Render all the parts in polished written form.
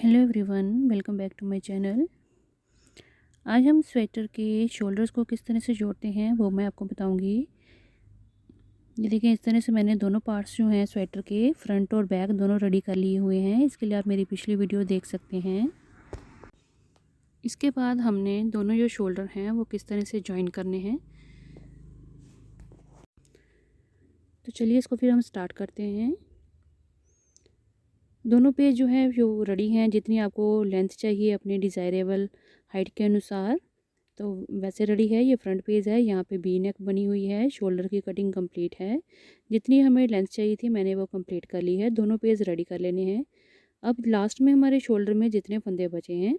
Hello everyone, welcome back to my channel. आज हम sweater के शोल्डर्स को किस तरह से जोड़ते हैं वो मैं आपको बताऊंगी। ये देखिए, इस तरह से मैंने दोनों पार्ट्स जो हैं स्वेटर के फ्रंट और बैक दोनों रेडी कर लिए हुए हैं। इसके लिए आप मेरी पिछली वीडियो देख सकते हैं। इसके बाद हमने दोनों जो शोल्डर हैं वो किस तरह से जॉइन करने हैं। तो चलिए इसको फिर हम स्टार्ट करते हैं। दोनों पेज जो है जो रेडी हैं, जितनी आपको लेंथ चाहिए अपने डिज़ायरेबल हाइट के अनुसार, तो वैसे रेडी है। ये फ्रंट पेज है, यहाँ पे वी नेक बनी हुई है, शोल्डर की कटिंग कंप्लीट है। जितनी हमें लेंथ चाहिए थी मैंने वो कंप्लीट कर ली है। दोनों पेज रेडी कर लेने हैं। अब लास्ट में हमारे शोल्डर में जितने फंदे बचे हैं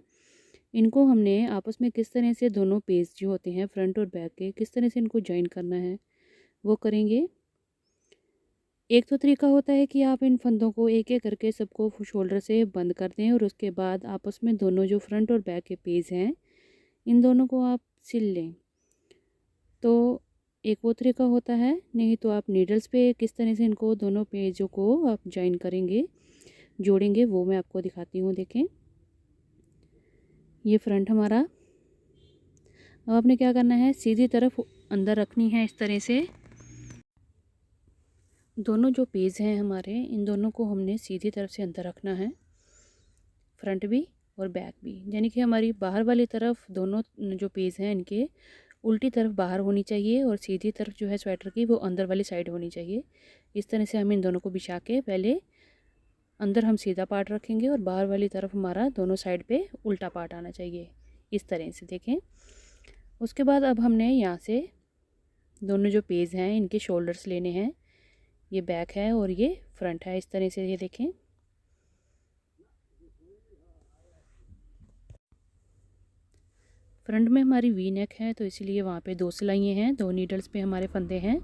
इनको हमने आपस में किस तरह से दोनों पेज जो होते हैं फ्रंट और बैक के, किस तरह से इनको ज्वाइन करना है वो करेंगे। एक तो तरीका होता है कि आप इन फंदों को एक एक करके सबको शोल्डर से बंद कर दें और उसके बाद आपस में दोनों जो फ्रंट और बैक के पेज हैं इन दोनों को आप सिल लें। तो एक वो तरीका होता है, नहीं तो आप नीडल्स पे किस तरह से इनको दोनों पेजों को आप ज्वाइन करेंगे, जोड़ेंगे, वो मैं आपको दिखाती हूँ। देखें, ये फ्रंट हमारा। अब आपने क्या करना है, सीधी तरफ अंदर रखनी है इस तरह से। दोनों जो पेज हैं हमारे, इन दोनों को हमने सीधी तरफ से अंदर रखना है, फ्रंट भी और बैक भी। यानी कि हमारी बाहर वाली तरफ दोनों जो पेज हैं इनके उल्टी तरफ बाहर होनी चाहिए और सीधी तरफ जो है स्वेटर की वो अंदर वाली साइड होनी चाहिए। इस तरह से हम इन दोनों को बिछा के पहले अंदर हम सीधा पार्ट रखेंगे और बाहर वाली तरफ हमारा दोनों साइड पे उल्टा पार्ट आना चाहिए, इस तरह से। देखें, उसके बाद अब हमने यहाँ से दोनों जो पेज हैं इनके शोल्डर्स लेने हैं। ये बैक है और ये फ्रंट है, इस तरह से। ये देखें, फ्रंट में हमारी वी नेक है तो इसीलिए वहाँ पे 2 सिलाइयाँ हैं, 2 नीडल्स पे हमारे फंदे हैं।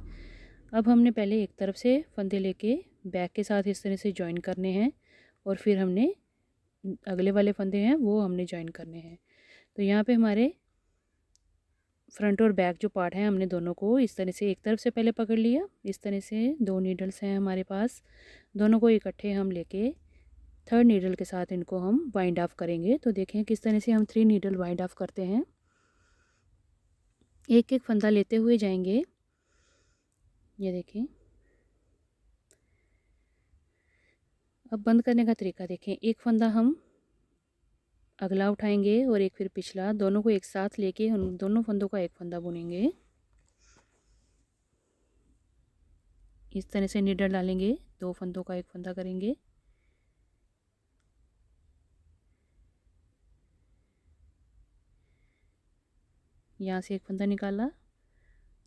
अब हमने पहले एक तरफ से फंदे लेके बैक के साथ इस तरह से जॉइन करने हैं और फिर हमने अगले वाले फंदे हैं वो हमने जॉइन करने हैं। तो यहाँ पे हमारे फ्रंट और बैक जो पार्ट है हमने दोनों को इस तरह से एक तरफ से पहले पकड़ लिया। इस तरह से 2 नीडल्स हैं हमारे पास, दोनों को इकट्ठे हम लेके थर्ड नीडल के साथ इनको हम वाइंड ऑफ करेंगे। तो देखें किस तरह से हम 3 नीडल वाइंड ऑफ करते हैं। एक एक फंदा लेते हुए जाएंगे। ये देखें, अब बंद करने का तरीका देखें। एक फंदा हम अगला उठाएंगे और एक फिर पिछला, दोनों को एक साथ लेके उन दोनों फंदों का एक फंदा बुनेंगे। इस तरह से नीडल डालेंगे, 2 फंदों का एक फंदा करेंगे। यहाँ से एक फंदा निकाला,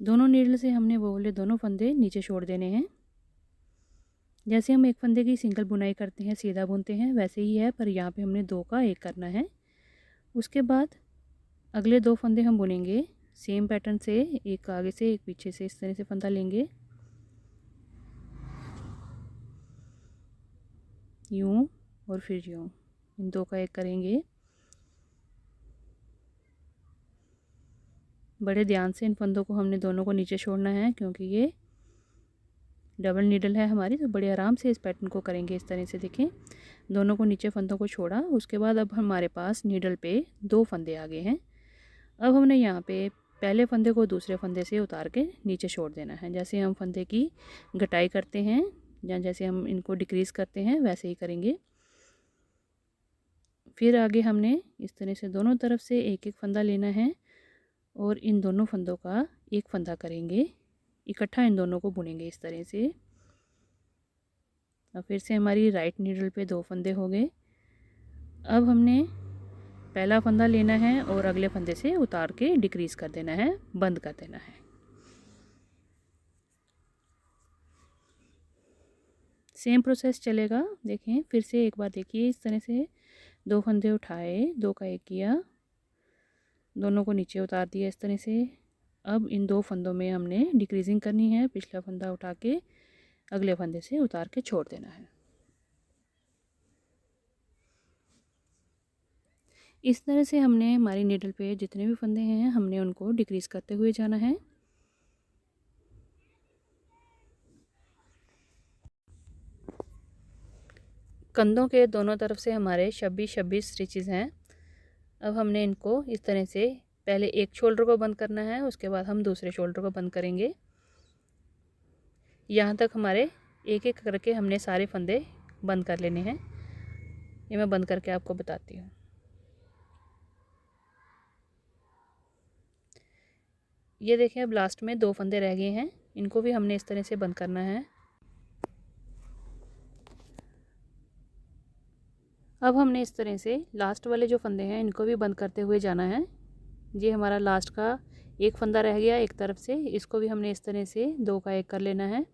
दोनों नीडल से हमने वो वाले दोनों फंदे नीचे छोड़ देने हैं। जैसे हम एक फंदे की सिंगल बुनाई करते हैं, सीधा बुनते हैं, वैसे ही है, पर यहाँ पे हमने 2 का एक करना है। उसके बाद अगले 2 फंदे हम बुनेंगे सेम पैटर्न से, एक आगे से एक पीछे से। इस तरह से फंदा लेंगे, यूं और फिर यूं, इन 2 का एक करेंगे। बड़े ध्यान से इन फंदों को हमने दोनों को नीचे छोड़ना है क्योंकि ये डबल नीडल है हमारी, तो बड़े आराम से इस पैटर्न को करेंगे। इस तरह से देखें, दोनों को नीचे फंदों को छोड़ा। उसके बाद अब हमारे पास नीडल पे 2 फंदे आ गए हैं। अब हमने यहाँ पे पहले फंदे को दूसरे फंदे से उतार के नीचे छोड़ देना है। जैसे हम फंदे की घटाई करते हैं या जैसे हम इनको डिक्रीज़ करते हैं वैसे ही करेंगे। फिर आगे हमने इस तरह से दोनों तरफ से एक एक फंदा लेना है और इन दोनों फंदों का एक फंदा करेंगे, इकट्ठा इन दोनों को बुनेंगे इस तरह से। अब फिर से हमारी राइट नीडल पे 2 फंदे हो गए। अब हमने पहला फंदा लेना है और अगले फंदे से उतार के डिक्रीज़ कर देना है, बंद कर देना है। सेम प्रोसेस चलेगा। देखें, फिर से एक बार देखिए, इस तरह से 2 फंदे उठाए, 2 का एक किया, दोनों को नीचे उतार दिया इस तरह से। अब इन 2 फंदों में हमने डिक्रीजिंग करनी है, पिछला फंदा उठा के अगले फंदे से उतार के छोड़ देना है। इस तरह से हमने हमारी नीडल पे जितने भी फंदे हैं हमने उनको डिक्रीज़ करते हुए जाना है। कंधों के दोनों तरफ से हमारे 26 स्टिचेस हैं। अब हमने इनको इस तरह से पहले एक शोल्डर को बंद करना है, उसके बाद हम दूसरे शोल्डर को बंद करेंगे। यहाँ तक हमारे एक एक करके हमने सारे फंदे बंद कर लेने हैं। ये मैं बंद करके आपको बताती हूँ। ये देखिए अब लास्ट में 2 फंदे रह गए हैं, इनको भी हमने इस तरह से बंद करना है। अब हमने इस तरह से लास्ट वाले जो फंदे हैं इनको भी बंद करते हुए जाना है। ये हमारा लास्ट का एक फंदा रह गया एक तरफ से, इसको भी हमने इस तरह से 2 का 1 कर लेना है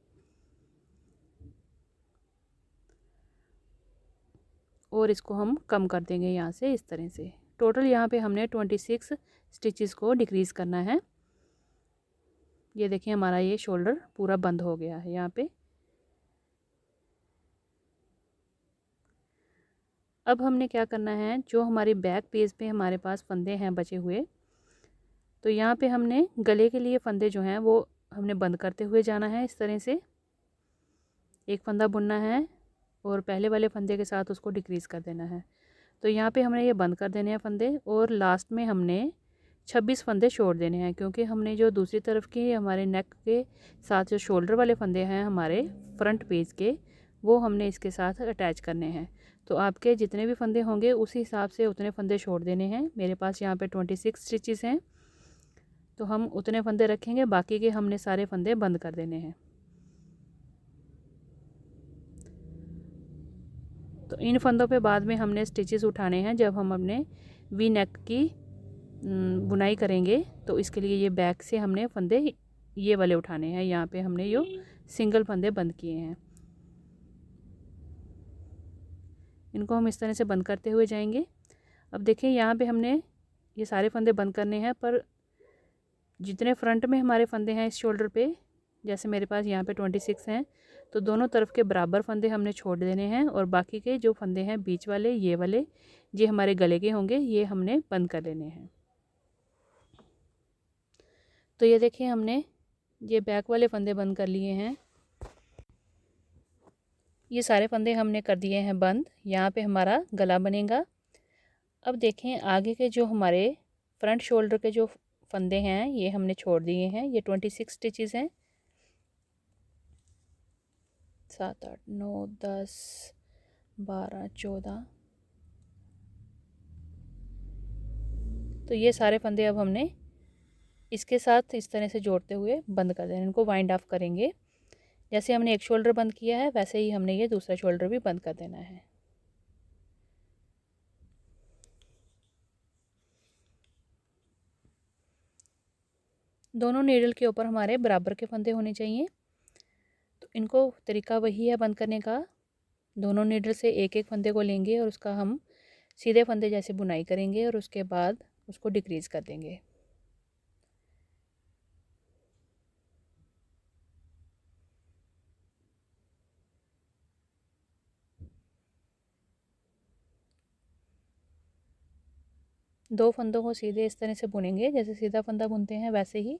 और इसको हम कम कर देंगे यहाँ से इस तरह से। टोटल यहाँ पे हमने 26 स्टिचेस को डिक्रीज़ करना है। ये देखिए हमारा ये शोल्डर पूरा बंद हो गया है यहाँ पे। अब हमने क्या करना है, जो हमारी बैक पेज पे हमारे पास फंदे हैं बचे हुए, तो यहाँ पे हमने गले के लिए फंदे जो हैं वो हमने बंद करते हुए जाना है। इस तरह से एक फंदा बुनना है और पहले वाले फंदे के साथ उसको डिक्रीज़ कर देना है। तो यहाँ पे हमने ये बंद कर देने हैं फंदे और लास्ट में हमने 26 फंदे छोड़ देने हैं, क्योंकि हमने जो दूसरी तरफ के हमारे नेक के साथ जो शोल्डर वाले फंदे हैं हमारे फ्रंट पेज के, वो हमने इसके साथ अटैच करने हैं। तो आपके जितने भी फंदे होंगे उसी हिसाब से उतने फंदे छोड़ देने हैं। मेरे पास यहाँ पे 26 स्टिचेस हैं, तो हम उतने फंदे रखेंगे, बाकी के हमने सारे फंदे बंद कर देने हैं। तो इन फंदों पे बाद में हमने स्टिचेस उठाने हैं जब हम अपने वी नेक की बुनाई करेंगे। तो इसके लिए ये बैक से हमने फंदे ये वाले उठाने हैं। यहाँ पे हमने यो सिंगल फंदे बंद किए हैं, इनको हम इस तरह से बंद करते हुए जाएंगे। अब देखिए यहाँ पे हमने ये सारे फंदे बंद करने हैं, पर जितने फ्रंट में हमारे फंदे हैं इस शोल्डर पे, जैसे मेरे पास यहाँ पे 26 हैं, तो दोनों तरफ के बराबर फंदे हमने छोड़ देने हैं और बाकी के जो फंदे हैं बीच वाले ये वाले, ये हमारे गले के होंगे, ये हमने बंद कर लेने हैं। तो ये देखिए हमने ये बैक वाले फंदे बंद कर लिए हैं। ये सारे फंदे हमने कर दिए हैं बंद। यहाँ पे हमारा गला बनेगा। अब देखें आगे के जो हमारे फ्रंट शोल्डर के जो फंदे हैं ये हमने छोड़ दिए हैं। ये 26 स्टिचेस हैं, 7 8 9 10 12 14। तो ये सारे फंदे अब हमने इसके साथ इस तरह से जोड़ते हुए बंद कर देना, इनको वाइंड ऑफ करेंगे। जैसे हमने एक शोल्डर बंद किया है वैसे ही हमने ये दूसरा शोल्डर भी बंद कर देना है। दोनों नीडल के ऊपर हमारे बराबर के फंदे होने चाहिए। तो इनको तरीका वही है बंद करने का। दोनों नीडल से एक एक फंदे को लेंगे और उसका हम सीधे फंदे जैसे बुनाई करेंगे और उसके बाद उसको डिक्रीज़ कर देंगे। दो फंदों को सीधे इस तरह से बुनेंगे, जैसे सीधा फंदा बुनते हैं वैसे ही।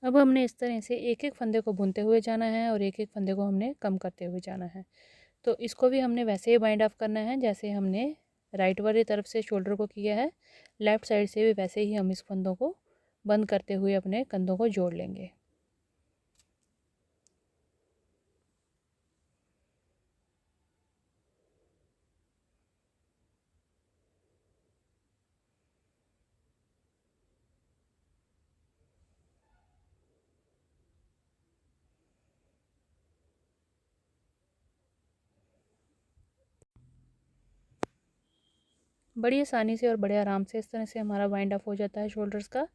अब हमने इस तरह से एक एक फंदे को बुनते हुए जाना है और एक एक फंदे को हमने कम करते हुए जाना है। तो इसको भी हमने वैसे ही बाइंड ऑफ करना है जैसे हमने राइट वाली तरफ से शोल्डर को किया है। लेफ़्ट साइड से भी वैसे ही हम इस फंदों को बंद करते हुए अपने कंधों को जोड़ लेंगे। बड़ी आसानी से और बड़े आराम से इस तरह से हमारा वाइंड ऑफ हो जाता है शोल्डर्स का।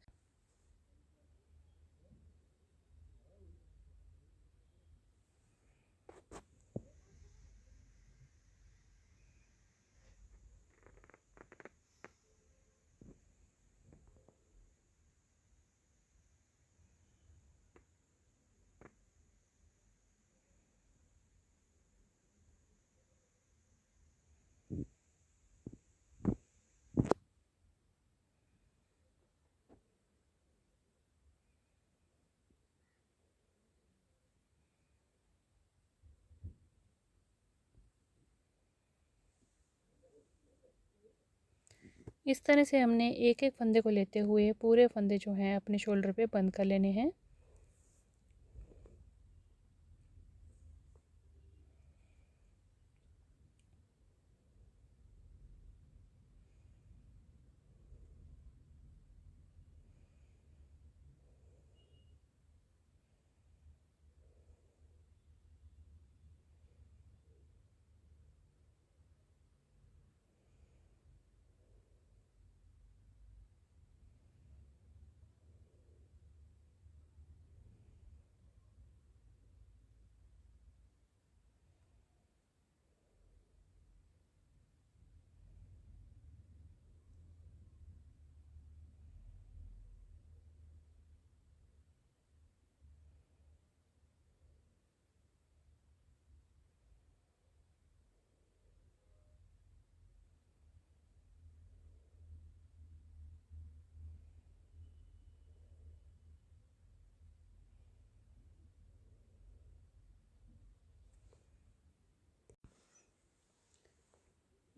इस तरह से हमने एक एक फंदे को लेते हुए पूरे फंदे जो हैं अपने शोल्डर पे बंद कर लेने हैं।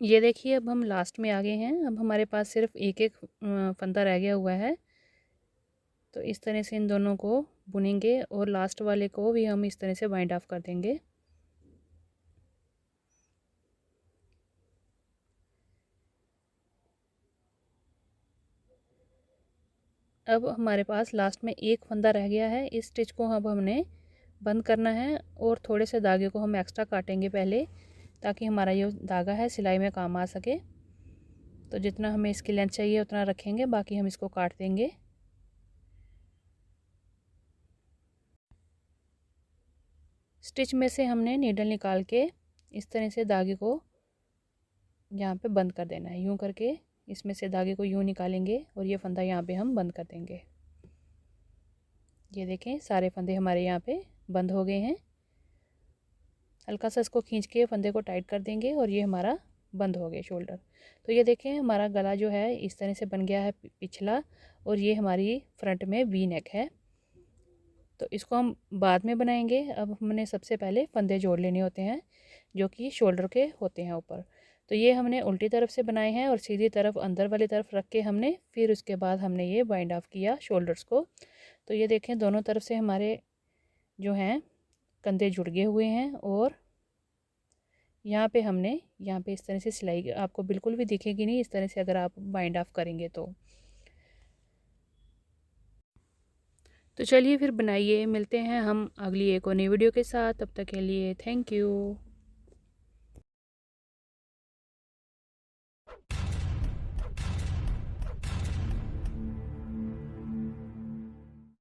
ये देखिए अब हम लास्ट में आ गए हैं। अब हमारे पास सिर्फ एक एक फंदा रह गया हुआ है। तो इस तरह से इन दोनों को बुनेंगे और लास्ट वाले को भी हम इस तरह से बाइंड ऑफ कर देंगे। अब हमारे पास लास्ट में एक फंदा रह गया है। इस स्टिच को अब हमने बंद करना है और थोड़े से धागे को हम एक्स्ट्रा काटेंगे पहले, ताकि हमारा ये धागा है सिलाई में काम आ सके। तो जितना हमें इसकी लेंथ चाहिए उतना रखेंगे, बाकी हम इसको काट देंगे। स्टिच में से हमने नीडल निकाल के इस तरह से धागे को यहाँ पे बंद कर देना है। यूँ करके इसमें से धागे को यूँ निकालेंगे और ये फंदा यहाँ पे हम बंद कर देंगे। ये देखें सारे फंदे हमारे यहाँ पे बंद हो गए हैं। हल्का सा इसको खींच के फंदे को टाइट कर देंगे और ये हमारा बंद हो गया शोल्डर। तो ये देखें हमारा गला जो है इस तरह से बन गया है पिछला, और ये हमारी फ्रंट में वी नेक है। तो इसको हम बाद में बनाएंगे। अब हमने सबसे पहले फंदे जोड़ लेने होते हैं जो कि शोल्डर के होते हैं ऊपर। तो ये हमने उल्टी तरफ से बनाए हैं और सीधी तरफ अंदर वाली तरफ रख के हमने फिर उसके बाद हमने ये बाइंड ऑफ किया शोल्डर्स को। तो ये देखें दोनों तरफ से हमारे जो हैं कंधे जुड़ गए हुए हैं, और यहाँ पे हमने यहाँ पे इस तरह से सिलाई आपको बिल्कुल भी दिखेगी नहीं इस तरह से अगर आप बाइंड ऑफ करेंगे तो चलिए फिर बनाइए। मिलते हैं हम अगली एक और नई वीडियो के साथ। तब तक के लिए थैंक यू।